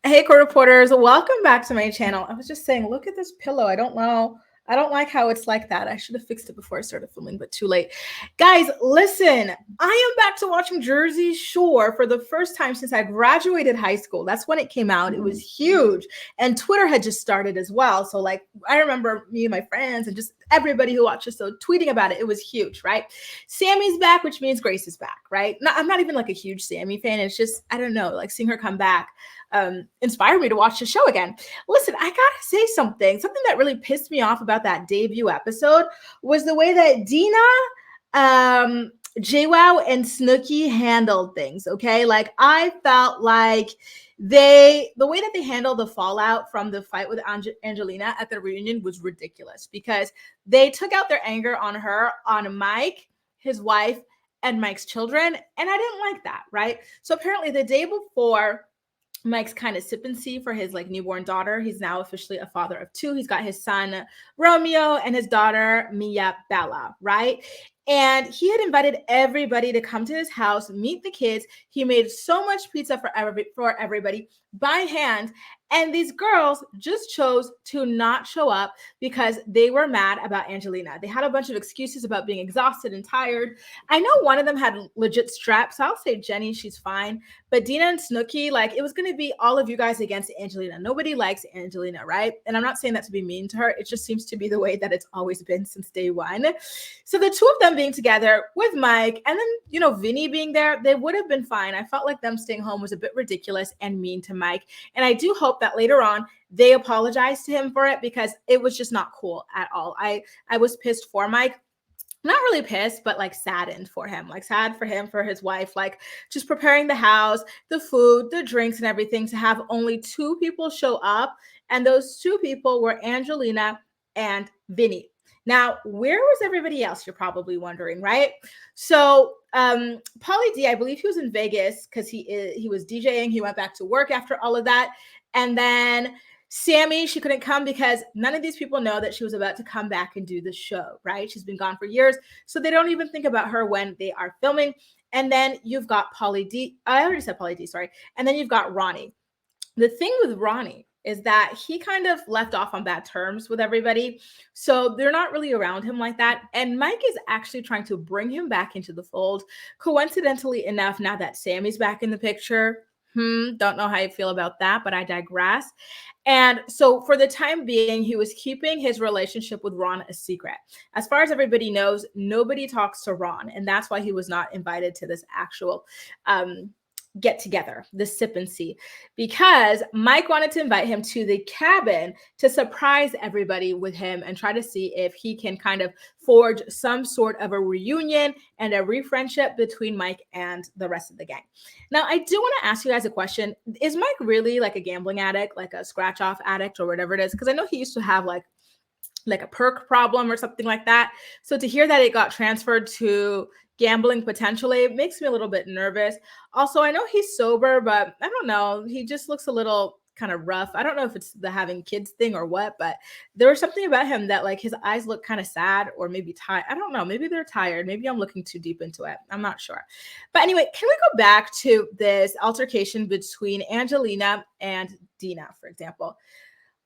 Hey, co-reporters, welcome back to my channel. I was just saying, look at this pillow. I don't know. I don't like how it's like that. I should have fixed it before I started filming, but too late. Guys, listen, I am back to watching Jersey Shore for the first time since I graduated high school. That's when it came out. It was huge. And Twitter had just started as well. So like, I remember me and my friends and just everybody who watched the show tweeting about it. It was huge, right? Sammi's back, which means Grace is back, right? I'm not even like a huge Sammi fan. It's just, I don't know, like seeing her come back inspired me to watch the show again. Listen, I gotta say something. Something that really pissed me off about that debut episode was the way that Deena, JWoww, and Snooki handled things. Okay, like I felt like the way that they handled the fallout from the fight with Angelina at the reunion was ridiculous because they took out their anger on her, on Mike, his wife, and Mike's children, and I didn't like that. Right? So apparently, the day before Mike's kind of sip and see for his like newborn daughter. He's now officially a father of two. He's got his son Romeo and his daughter Mia Bella, right? And he had invited everybody to come to his house, meet the kids. He made so much pizza for everybody by hand. And these girls just chose to not show up because they were mad about Angelina. They had a bunch of excuses about being exhausted and tired. I know one of them had legit straps, so I'll say Jenny, she's fine. But Deena and Snooki, like it was going to be all of you guys against Angelina. Nobody likes Angelina, right? And I'm not saying that to be mean to her. It just seems to be the way that it's always been since day one. So the two of them being together with Mike and then, you know, Vinny being there, they would have been fine. I felt like them staying home was a bit ridiculous and mean to Mike. And I do hope that later on they apologize to him for it because it was just not cool at all. I was pissed for Mike. Not really pissed, but like saddened for him, like sad for him, for his wife, like just preparing the house, the food, the drinks, and everything to have only two people show up. And those two people were Angelina and Vinny. Now, where was everybody else? You're probably wondering, right? So, Pauly D, I believe he was in Vegas because he was DJing. He went back to work after all of that, and then Sammi, she couldn't come because none of these people know that she was about to come back and do the show, right? She's been gone for years, so they don't even think about her when they are filming. And then you've got Pauly D. I already said Pauly D, sorry. And then you've got Ronnie. The thing with Ronnie is that he kind of left off on bad terms with everybody. So they're not really around him like that. And Mike is actually trying to bring him back into the fold. Coincidentally enough, now that Sammy's back in the picture, don't know how you feel about that, but I digress. And so for the time being, he was keeping his relationship with Ron a secret. As far as everybody knows, nobody talks to Ron. And that's why he was not invited to this actual get together, the sip and see, because Mike wanted to invite him to the cabin to surprise everybody with him and try to see if he can kind of forge some sort of a reunion and a refriendship between Mike and the rest of the gang. Now, I do want to ask you guys a question. Is Mike really like a gambling addict, like a scratch off addict or whatever it is? Because I know he used to have like a perk problem or something like that. So to hear that it got transferred to gambling potentially, it makes me a little bit nervous. Also, I know he's sober, but I don't know. He just looks a little kind of rough. I don't know if it's the having kids thing or what, but there was something about him that like his eyes look kind of sad or maybe tired. I don't know. Maybe they're tired. Maybe I'm looking too deep into it. I'm not sure. But anyway, can we go back to this altercation between Angelina and Deena, for example?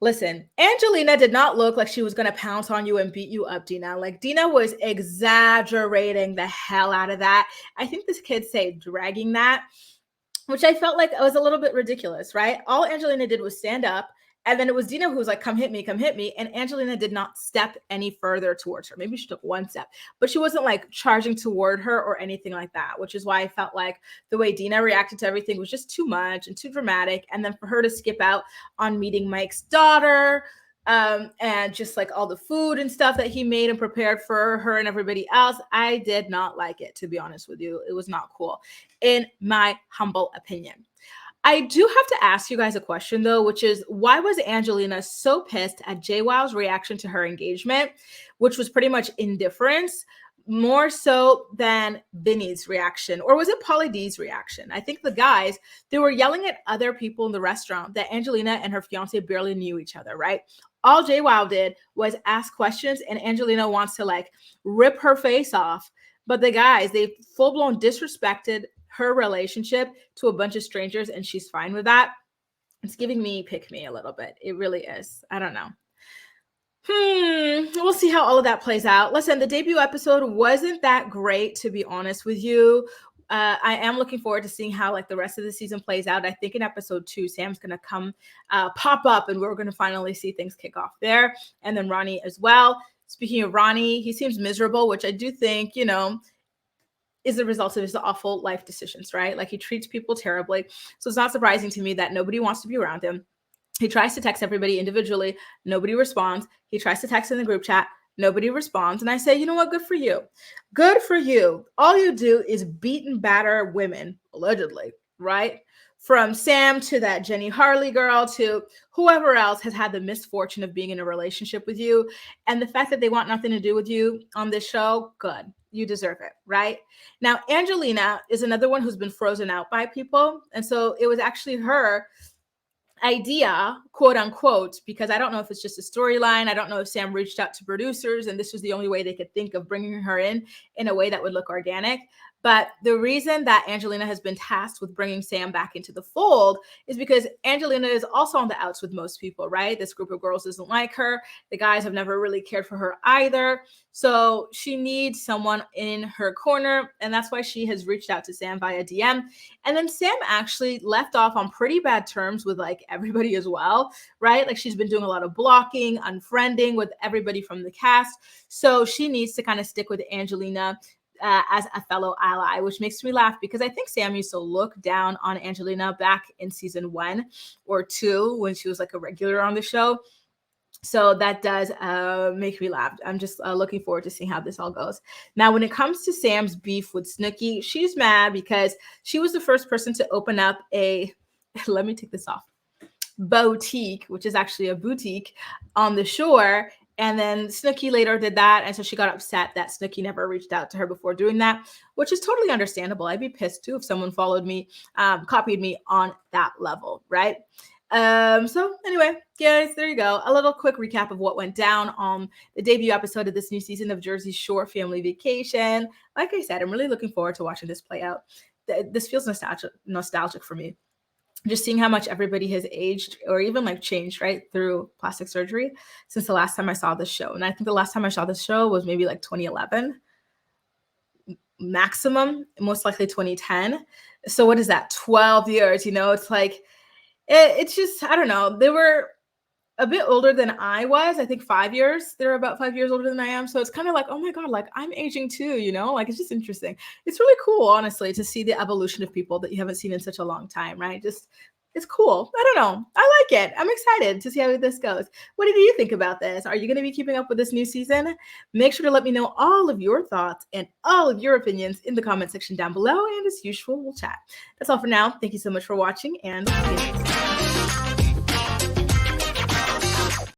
Listen, Angelina did not look like she was going to pounce on you and beat you up, Deena. Like, Deena was exaggerating the hell out of that. I think this kid say dragging that, which I felt like was a little bit ridiculous, right? All Angelina did was stand up. And then it was Deena who was like, come hit me, come hit me. And Angelina did not step any further towards her. Maybe she took one step, but she wasn't like charging toward her or anything like that, which is why I felt like the way Deena reacted to everything was just too much and too dramatic. And then for her to skip out on meeting Mike's daughter, and just like all the food and stuff that he made and prepared for her and everybody else, I did not like it, to be honest with you. It was not cool, in my humble opinion. I do have to ask you guys a question, though, which is why was Angelina so pissed at JWoww's reaction to her engagement, which was pretty much indifference, more so than Vinny's reaction? Or was it Pauly D's reaction? I think the guys, they were yelling at other people in the restaurant that Angelina and her fiance barely knew each other, right? All JWoww did was ask questions, and Angelina wants to like rip her face off. But the guys, they full-blown disrespected her relationship to a bunch of strangers, and she's fine with that. It's giving me pick me a little bit. It really is. I don't know. We'll see how all of that plays out. Listen, the debut episode wasn't that great, to be honest with you. I am looking forward to seeing how like the rest of the season plays out. I think in episode 2, Sam's gonna come pop up, and we're gonna finally see things kick off there. And then Ronnie as well. Speaking of Ronnie, he seems miserable, which I do think, is the result of his awful life decisions, right? Like he treats people terribly. So it's not surprising to me that nobody wants to be around him. He tries to text everybody individually. Nobody responds. He tries to text in the group chat. Nobody responds. And I say, you know what? Good for you. Good for you. All you do is beat and batter women, allegedly, right? From Sam to that Jenny Harley girl to whoever else has had the misfortune of being in a relationship with you. And the fact that they want nothing to do with you on this show, good. You deserve it, right? Now, Angelina is another one who's been frozen out by people. And so it was actually her idea, quote unquote, because I don't know if it's just a storyline. I don't know if Sam reached out to producers and this was the only way they could think of bringing her in a way that would look organic. But the reason that Angelina has been tasked with bringing Sam back into the fold is because Angelina is also on the outs with most people, right? This group of girls doesn't like her. The guys have never really cared for her either. So she needs someone in her corner. And that's why she has reached out to Sam via DM. And then Sam actually left off on pretty bad terms with like everybody as well, right? Like she's been doing a lot of blocking, unfriending with everybody from the cast. So she needs to kind of stick with Angelina as a fellow ally, which makes me laugh because I think Sam used to look down on Angelina back in season 1 or 2 when she was like a regular on the show. So that does make me laugh. I'm just looking forward to seeing how this all goes. Now, when it comes to Sam's beef with Snooki, she's mad because she was the first person to open up a, let me take this off, boutique, which is actually a boutique on the shore. And then Snooki later did that. And so she got upset that Snooki never reached out to her before doing that, which is totally understandable. I'd be pissed too if someone followed me, copied me on that level, right? So anyway, guys, there you go. A little quick recap of what went down on the debut episode of this new season of Jersey Shore Family Vacation. Like I said, I'm really looking forward to watching this play out. This feels nostalgic for me. Just seeing how much everybody has aged or even like changed, right, through plastic surgery since the last time I saw this show. And I think the last time I saw this show was maybe like 2011, maximum, most likely 2010. So what is that? 12 years, it's like, it's just, I don't know. They were a bit older than I was. I think 5 years. They're about 5 years older than I am. So it's kind of like, oh my God, like I'm aging too, like it's just interesting. It's really cool, honestly, to see the evolution of people that you haven't seen in such a long time, right? Just, it's cool. I don't know. I like it. I'm excited to see how this goes. What do you think about this? Are you going to be keeping up with this new season? Make sure to let me know all of your thoughts and all of your opinions in the comment section down below. And as usual, we'll chat. That's all for now. Thank you so much for watching and see you next time.